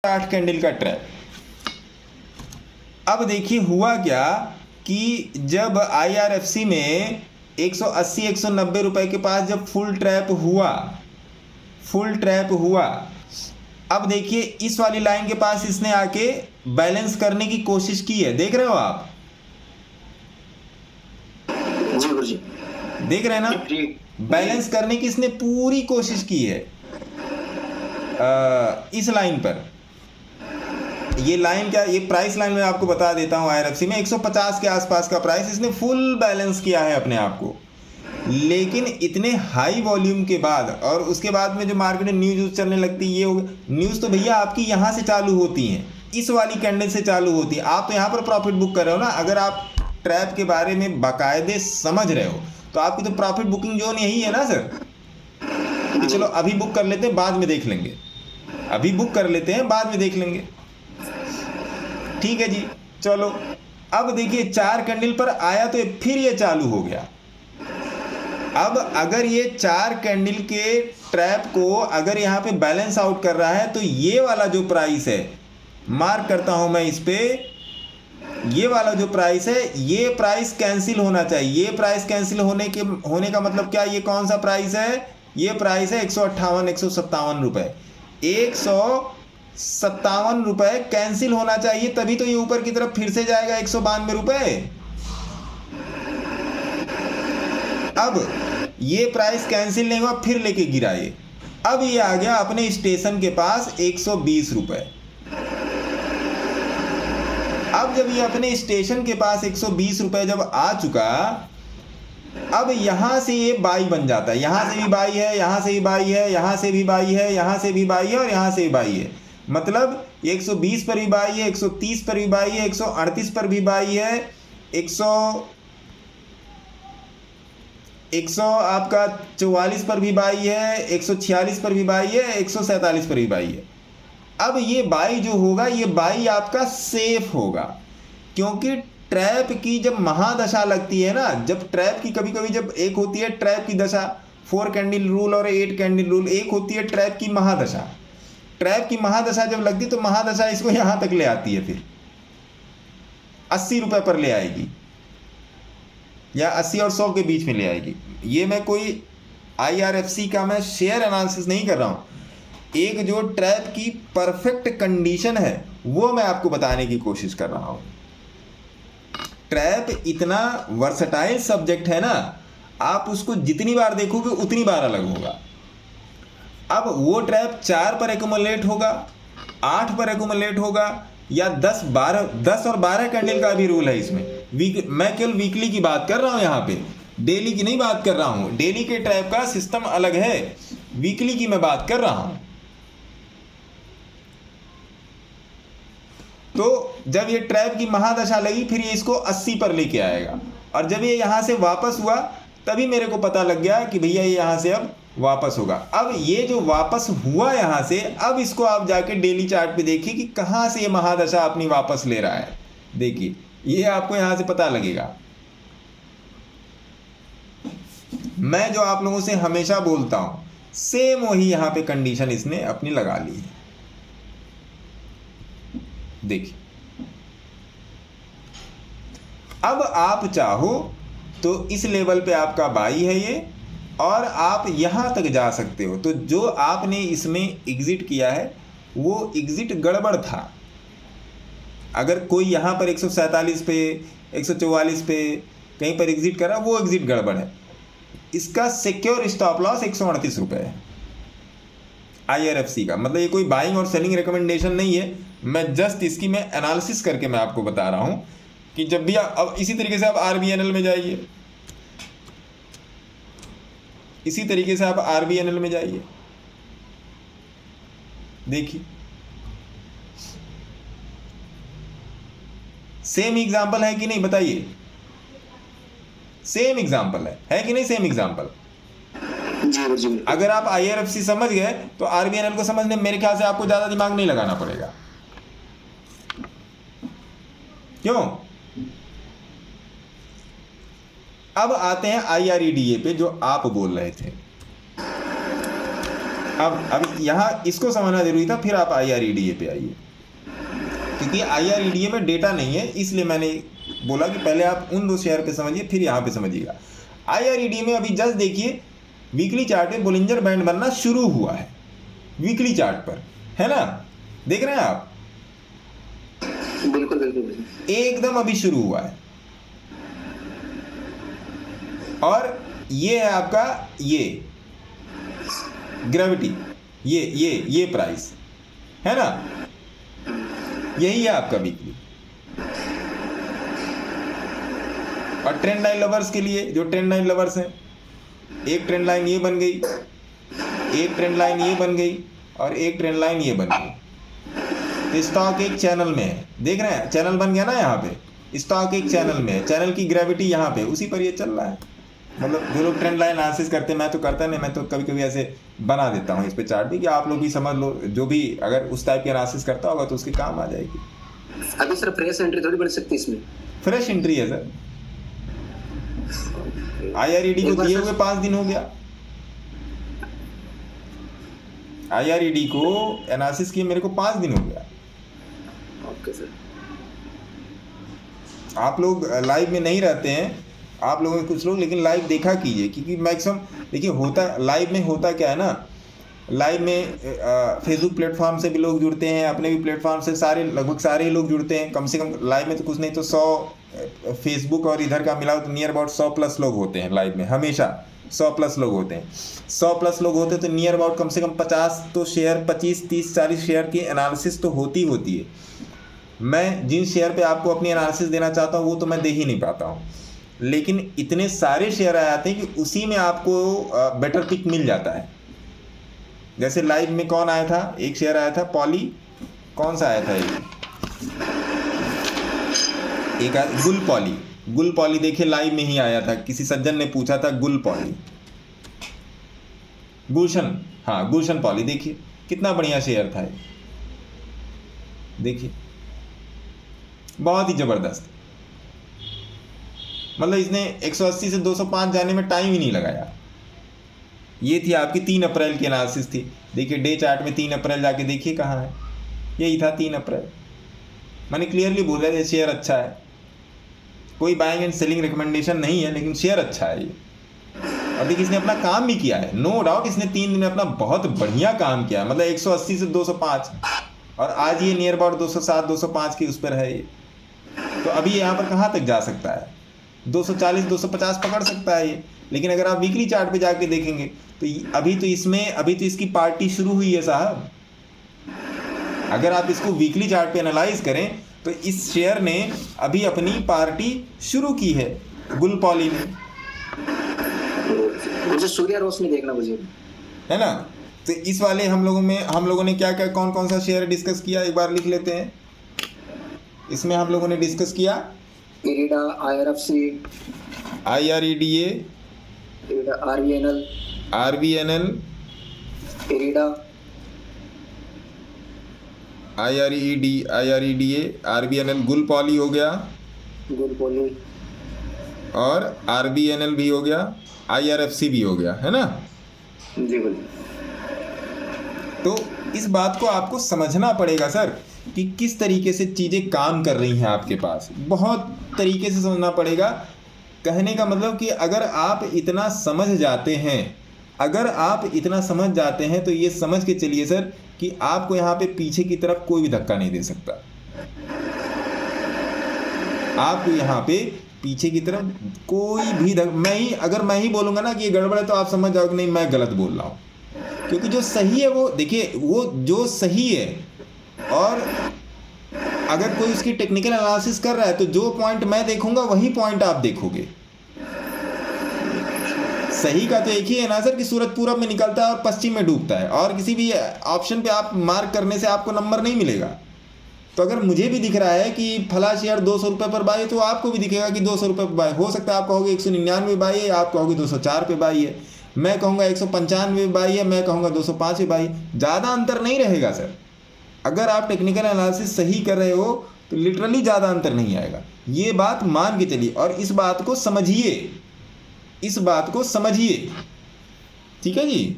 8 candle का trap. अब देखिए हुआ क्या कि जब IRFC में 180 190 रुपए के पास जब फुल ट्रैप हुआ, अब देखिए इस वाली लाइन के पास इसने आके बैलेंस करने की कोशिश की है। देख रहे हो आप? जी गुरुजी, देख रहे हैं ना? बैलेंस करने की इसने पूरी कोशिश की है इस लाइन पर। ये लाइन क्या, ये प्राइस लाइन में आपको बता देता हूँ। IRFC में 150 के आसपास का प्राइस इसने फुल बैलेंस किया है अपने आप को, लेकिन इतने हाई वॉल्यूम के बाद और उसके बाद में जो मार्केट में न्यूज़ चलने लगती है, ये हो न्यूज़ तो भैया आपकी यहाँ से चालू होती हैं, इस वाली कैंडल से चालू होती है। आप तो यहाँ पर प्रॉफिट बुक कर रहे हो ना। अगर आप ट्रैप के बारे में बाकायदे समझ रहे हो तो आपकी तो प्रॉफिट बुकिंग जोन यही है ना सर। तो चलो अभी बुक कर लेते हैं, बाद में देख लेंगे। अभी बुक कर लेते हैं, बाद में देख लेंगे। ठीक है जी, चलो। अब देखिए 4 कैंडल पर आया तो फिर ये चालू हो गया। अब अगर ये 4 कैंडल के ट्रैप को अगर यहाँ पे बैलेंस आउट कर रहा है तो ये वाला जो प्राइस है, मार्क करता हूं मैं इस पे, ये वाला जो प्राइस है, ये प्राइस कैंसिल होना चाहिए। ये प्राइस कैंसिल होने का मतलब क्या? ये कौन सा प्राइस है? ये प्राइस है 158 157 रुपए। 157 रुपए कैंसिल होना चाहिए, तभी तो ये ऊपर की तरफ फिर से जाएगा 192 रुपए। अब ये प्राइस कैंसिल नहीं हुआ, फिर लेके गिरा ये। अब ये आ गया अपने स्टेशन के पास 120 रुपए। अब जब ये अपने स्टेशन के पास 120 रुपए जब आ चुका, अब यहां से ये बाई बन जाता है। यहां से भी बाई है, यहां से भी बाई है, यहां से भी बाई है, यहां से भी बाई है और यहां से भी बाई है। मतलब 120 पर भी बाई है, 130 पर भी बाई है, 138 पर भी बाई है, 100 आपका 44 पर भी बाई है, 146 पर भी बाई है, 147 पर भी बाई है। अब ये बाई जो होगा, ये बाई आपका सेफ होगा, क्योंकि ट्रैप की जब महादशा लगती है ना, जब ट्रैप की कभी कभी जब एक होती है ट्रैप की दशा, 4 कैंडल रूल और 8 कैंडल रूल, एक होती है ट्रैप की महादशा। ट्रैप की महादशा जब लगती तो महादशा इसको यहां तक ले आती है, फिर 80 रुपए पर ले आएगी या 80 और 100 के बीच में ले आएगी। ये मैं कोई IRFC का मैं शेयर एनालिसिस नहीं कर रहा हूं, एक जो ट्रैप की परफेक्ट कंडीशन है वो मैं आपको बताने की कोशिश कर रहा हूं। ट्रैप इतना वर्सटाइल सब्जेक्ट है ना, आप उसको जितनी बार देखोगे उतनी बार अलग होगा। अब वो ट्रैप 4 पर एक्यूमुलेट होगा, 8 पर एक्यूमुलेट होगा, या 10 और 12 कैंडल का भी रूल है इसमें। मैं केवल वीकली की बात कर रहा हूं, यहाँ पे डेली की नहीं बात कर रहा हूं। डेली के ट्रैप का सिस्टम अलग है, वीकली की मैं बात कर रहा हूं। तो जब ये ट्रैप की महादशा लगी, फिर ये इसको 80 पर लेके आएगा, और जब ये यहां से वापस हुआ तभी मेरे को पता लग गया कि भैया ये यहां से अब वापस होगा। अब ये जो वापस हुआ यहां से, अब इसको आप जाके डेली चार्ट पे देखिए कि कहां से ये महादशा अपनी वापस ले रहा है। देखिए ये आपको यहां से पता लगेगा। मैं जो आप लोगों से हमेशा बोलता हूं, सेम वही यहां पे कंडीशन इसने अपनी लगा ली है। देखिए अब आप चाहो तो इस लेवल पे आपका बाई है ये, और आप यहां तक जा सकते हो। तो जो आपने इसमें एग्जिट किया है वो एग्जिट गड़बड़ था। अगर कोई यहां पर 147 पे 144 पे कहीं पर एग्जिट करा, वो एग्जिट गड़बड़ है। इसका सिक्योर स्टॉप लॉस 138 रुपए है IRFC का। मतलब ये कोई बाइंग और सेलिंग रिकमेंडेशन नहीं है, मैं जस्ट इसकी मैं एनालिसिस करके मैं आपको बता रहा हूं कि जब भी अब इसी तरीके से आप RBNL में जाइए, इसी तरीके से आप RBNL में जाइए, देखिए सेम एग्जांपल है कि नहीं, बताइए। सेम एग्जांपल है कि नहीं? Same example. अगर आप IRFC समझ गए तो RBNL को समझने मेरे ख्याल से आपको ज्यादा दिमाग नहीं लगाना पड़ेगा। क्यों? अब आते हैं IREDA पे, जो आप बोल रहे थे। अब यहाँ इसको समझना जरूरी था, फिर आप IREDA पे आइए, क्योंकि IREDA में डेटा नहीं है, इसलिए मैंने बोला कि पहले आप उन 2 शेयर पे समझिए फिर यहाँ पे समझिएगा। IREDA में अभी जस्ट देखिए वीकली चार्ट पे बोलिंजर बैंड बनना शुरू हुआ है, वीकली चार्ट पर, है ना, देख रहे हैं आप? बिल्कुल बिल्कुल एकदम अभी शुरू हुआ है। और ये है आपका ये ग्रेविटी, ये प्राइस है ना, यही है आपका वीकली। और ट्रेंड लाइन लवर्स के लिए, जो ट्रेंड लाइन लवर्स हैं, एक ट्रेंड लाइन ये बन गई, एक ट्रेंड लाइन ये बन गई, और एक ट्रेंड लाइन ये बन गई। तो स्टॉक एक चैनल में है, देख रहे हैं, चैनल बन गया ना यहाँ पे, स्टॉक एक चैनल में है, चैनल की ग्रेविटी यहाँ पे, उसी पर ये चल रहा है। मतलब जो लोग ट्रेंड लाइन एनालिसिस करते हैं, मैं तो करता नहीं, मैं तो कभी कभी ऐसे बना देता हूँ इस पे चार्ट भी, कि आप लोग भी समझ लो, जो भी अगर उस टाइप की एनालिसिस करता होगा तो उसके काम आ जाएगी। अभी सर फ्रेश एंट्री थोड़ी बन सकती है इसमें? फ्रेश एंट्री है सर, IRED को दिए हुए 5 दिन हो गया, IRED को एनालिसिस किए मेरे को 5 दिन हो गया। Okay sir. आप लोग लाइव में नहीं रहते हैं, आप लोगों में कुछ लोग, लेकिन लाइव देखा कीजिए, क्योंकि मैक्सिमम देखिए होता लाइव में होता क्या है ना, लाइव में फेसबुक प्लेटफॉर्म से भी लोग जुड़ते हैं, अपने भी प्लेटफॉर्म से सारे, लगभग सारे ही लोग जुड़ते हैं, कम से कम लाइव में तो कुछ नहीं तो 100 फेसबुक और इधर का मिलाओ तो नियर अबाउट 100+ लोग होते हैं लाइव में, हमेशा 100+ लोग होते हैं। 100+ लोग होते हैं तो नियर अबाउट कम से कम 50 तो शेयर, 25, 30, 40 शेयर की एनालिसिस तो होती है। मैं जिन शेयर पे आपको अपनी एनालिसिस देना चाहता हूँ वो तो मैं दे ही नहीं पाता हूँ, लेकिन इतने सारे शेयर आ जाते हैं कि उसी में आपको बेटर पिक मिल जाता है। जैसे लाइव में कौन आया था, एक शेयर आया था पॉली, कौन सा आया था, एक गुल पॉली देखिए लाइव में ही आया था, किसी सज्जन ने पूछा था गुल पॉली, गुलशन, हाँ गुलशन पॉली, देखिए कितना बढ़िया शेयर था ये, देखिए बहुत ही जबरदस्त। मतलब इसने 180 से 205 जाने में टाइम ही नहीं लगाया। ये थी आपकी 3 अप्रैल की एनालिसिस थी, देखिए डे चार्ट में 3 अप्रैल जाके देखिए कहाँ है, यही था 3 अप्रैल। मैंने क्लियरली बोला ये शेयर अच्छा है, कोई बाइंग एंड सेलिंग रिकमेंडेशन नहीं है, लेकिन शेयर अच्छा है ये। और देखिए इसने अपना काम भी किया है, नो डाउट इसने 3 दिन में अपना बहुत बढ़िया काम किया है, मतलब 180 से 205, और आज ये नियर अबाउट 207 205 की उस पर है ये। तो अभी यहाँ पर कहाँ तक जा सकता है, 240 250 पकड़ सकता है ये। लेकिन अगर आप वीकली चार्ट पे जाके देखेंगे तो अभी तो इसकी पार्टी शुरू हुई है साहब। अगर आप इसको वीकली चार्ट पे एनालाइज करें तो इस शेयर ने अभी अपनी पार्टी शुरू की है, गुल पॉली ने। मुझे सूर्य रोशनी देखना मुझे, है ना। तो इस वाले हम लोगों ने क्या क्या कौन कौन सा शेयर डिस्कस किया, एक बार लिख लेते हैं। इसमें हम लोगों ने डिस्कस किया IRDA, IRFC, IREDA, RVNL, IRDA, IREDA, RVNL, गुल पॉली हो गया, गुल पॉली, और RVNL भी हो गया, IRFC भी हो गया, है ना। जी बोलिए। तो इस बात को आपको समझना पड़ेगा सर कि किस तरीके से चीज़ें काम कर रही हैं आपके पास, बहुत तरीके से समझना पड़ेगा। कहने का मतलब कि अगर आप इतना समझ जाते हैं, तो ये समझ के चलिए सर कि आपको यहाँ पे पीछे की तरफ कोई भी धक्का नहीं दे सकता। आपको यहाँ पे पीछे की तरफ कोई भी अगर मैं ही बोलूँगा ना कि ये गड़बड़ है तो आप समझ जाओगे नहीं मैं गलत बोल रहा हूँ, क्योंकि जो सही है वो देखिए, वो जो सही है, और अगर कोई उसकी टेक्निकल एनालिसिस कर रहा है तो जो पॉइंट मैं देखूंगा वही पॉइंट आप देखोगे। सही का तो एक ही है ना सर कि सूरज पूरब में निकलता है और पश्चिम में डूबता है, और किसी भी ऑप्शन पे आप मार्क करने से आपको नंबर नहीं मिलेगा। तो अगर मुझे भी दिख रहा है कि फला शेयर 200 रुपये पर बाई है, तो आपको भी दिखेगा कि 200 रुपये पर बाई। हो सकता है आप कहोगे 199 बाई है, आप कहोगे 204 पे बाई है, मैं कहूँगा 195 बाई है, मैं कहूँगा 205 बाई। ज़्यादा अंतर नहीं रहेगा सर। अगर आप टेक्निकल एनालिसिस सही कर रहे हो तो लिटरली ज़्यादा अंतर नहीं आएगा, ये बात मान के चलिए, और इस बात को समझिए, ठीक है जी।